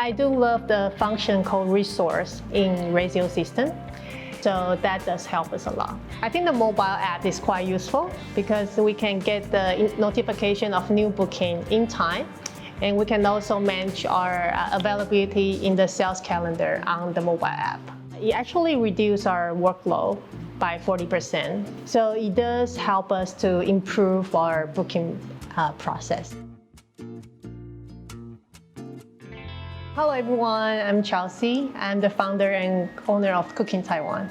I do love the function called resource in rezio system. So that does help us a lot. I think the mobile app is quite useful because we can get the notification of new booking in time. And we can also manage our availability in the sales calendar on the mobile app. It actually reduces our workload by 40%. So it does help us to improve our booking process. Hello everyone, I'm Chelsea. I'm the founder and owner of Cookinn Taiwan.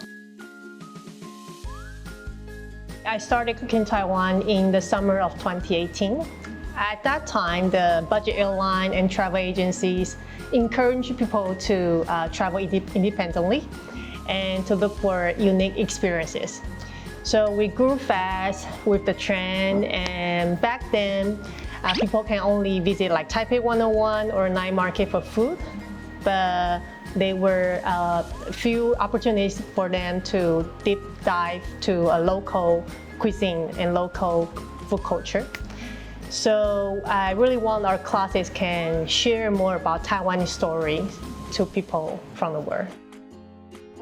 I started Cookinn Taiwan in the summer of 2018. At that time, the budget airline and travel agencies encouraged people to travel independently and to look for unique experiences. So we grew fast with the trend, and back then, people can only visit like Taipei 101 or night market for food, but there were a few opportunities for them to deep dive to a local cuisine and local food culture. So I really want our classes can share more about Taiwanese stories to people from the world.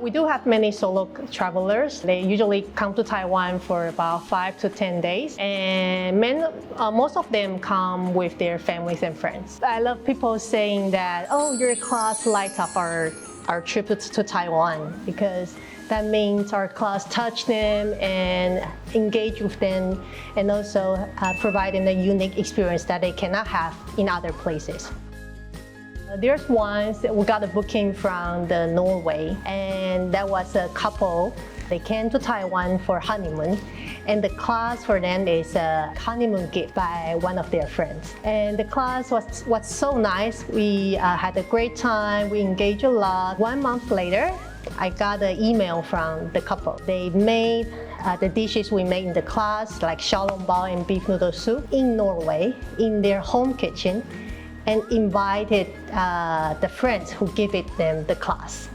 We do have many solo travelers. They usually come to Taiwan for about 5 to 10 days, and most of them come with their families and friends. I love people saying that, oh, your class lights up our trip to Taiwan, because that means our class touch them and engage with them, and also provide them a unique experience that they cannot have in other places. There's once we got a booking from Norway, and that was a couple. They came to Taiwan for honeymoon, and the class for them is a honeymoon gift by one of their friends. And the class was so nice. We had a great time. We engaged a lot. 1 month later, I got an email from the couple. They made the dishes we made in the class, like xiaolongbao and beef noodle soup, in Norway, in their home kitchen, and invited the friends who gave them the class.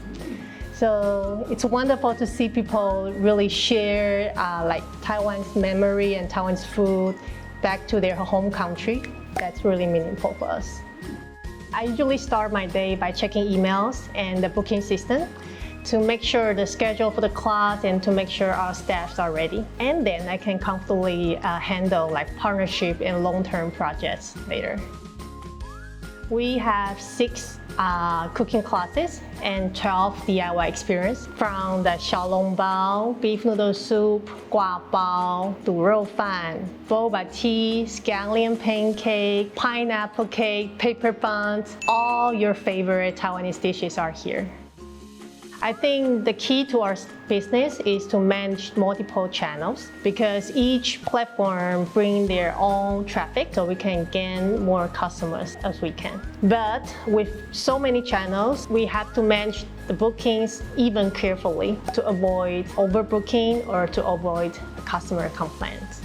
So it's wonderful to see people really share like Taiwan's memory and Taiwan's food back to their home country. That's really meaningful for us. I usually start my day by checking emails and the booking system to make sure the schedule for the class and to make sure our staffs are ready. And then I can comfortably handle like partnership and long-term projects later. We have 6 cooking classes and 12 DIY experience, from the xiaolongbao, beef noodle soup, gua bao, 卤肉饭, boba tea, scallion pancake, pineapple cake, paper buns. All your favorite Taiwanese dishes are here. I think the key to our business is to manage multiple channels, because each platform brings their own traffic, so we can gain more customers as we can. But with so many channels, we have to manage the bookings even carefully to avoid overbooking or to avoid customer complaints.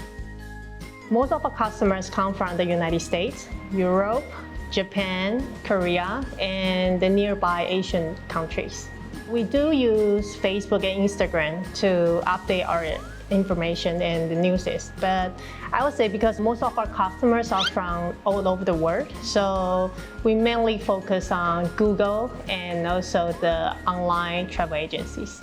Most of our customers come from the United States, Europe, Japan, Korea, and the nearby Asian countries. We do use Facebook and Instagram to update our information and the news, but I would say because most of our customers are from all over the world, so we mainly focus on Google and also the online travel agencies.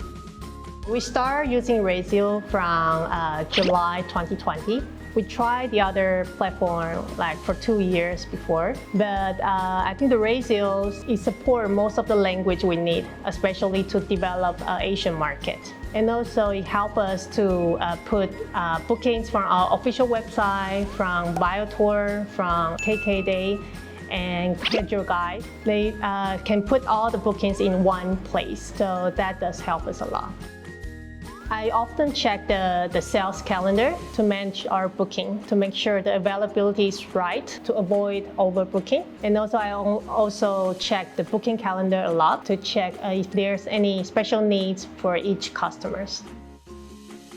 We started using rezio from July 2020. We tried the other platform like for 2 years before, but I think the rezio support most of the language we need, especially to develop Asian market. And also it helps us to put bookings from our official website, from BioTour, from KK Day, and Get Your Guide. They can put all the bookings in one place, so that does help us a lot. I often check the sales calendar to manage our booking, to make sure the availability is right, to avoid overbooking. And also I also check the booking calendar a lot to check if there's any special needs for each customers.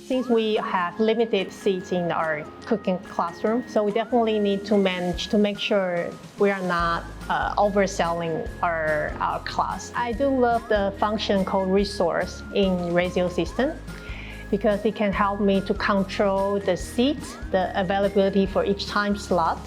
Since we have limited seats in our cooking classroom, so we definitely need to manage to make sure we are not overselling our class. I do love the function called resource in rezio system, because it can help me to control the seats, the availability for each time slot,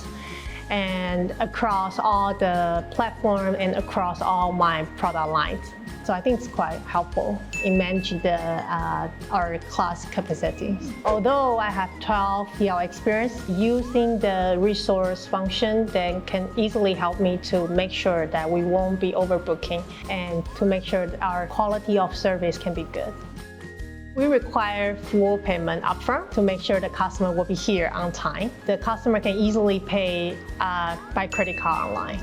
and across all the platform and across all my product lines. So I think it's quite helpful in managing our class capacity. Although I have 12 years experience, using the resource function that can easily help me to make sure that we won't be overbooking and to make sure that our quality of service can be good. We require full payment upfront to make sure the customer will be here on time. The customer can easily pay by credit card online.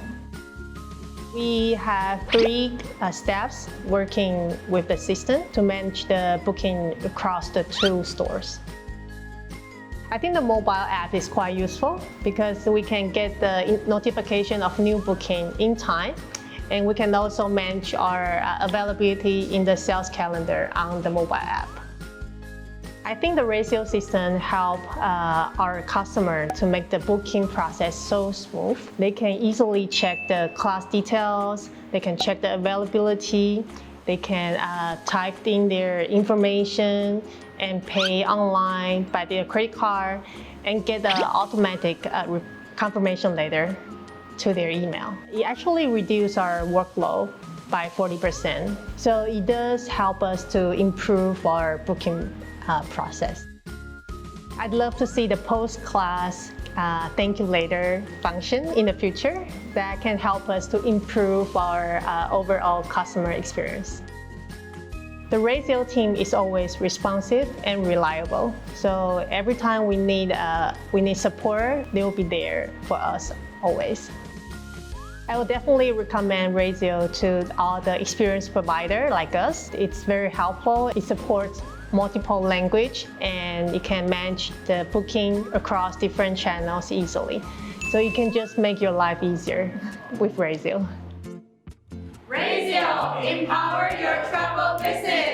We have 3 staffs working with the system to manage the booking across the 2 stores. I think the mobile app is quite useful because we can get the notification of new booking in time, and we can also manage our availability in the sales calendar on the mobile app. I think the rezio system helps our customer to make the booking process so smooth. They can easily check the class details, they can check the availability, they can type in their information and pay online by their credit card and get the automatic confirmation letter to their email. It actually reduces our workload by 40%. So it does help us to improve our booking process. I'd love to see the post-class thank you later function in the future that can help us to improve our overall customer experience. The rezio team is always responsive and reliable. So every time we need support, they will be there for us always. I would definitely recommend rezio to all the experienced providers like us. It's very helpful. It supports multiple language and it can manage the booking across different channels easily. So you can just make your life easier with rezio. Rezio, empower your travel business.